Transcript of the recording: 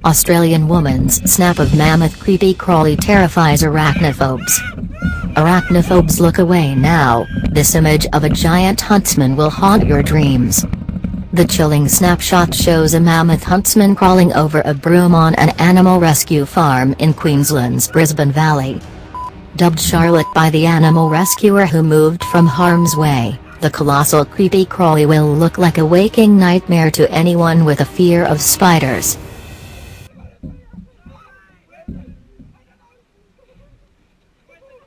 Australian woman's snap of mammoth creepy crawly terrifies arachnophobes. Arachnophobes, look away now, this image of a giant huntsman will haunt your dreams. The chilling snapshot shows a mammoth huntsman crawling over a broom on an animal rescue farm in Queensland's Brisbane Valley. Dubbed Charlotte by the animal rescuer who moved from harm's way, the colossal creepy crawly will look like a waking nightmare to anyone with a fear of spiders.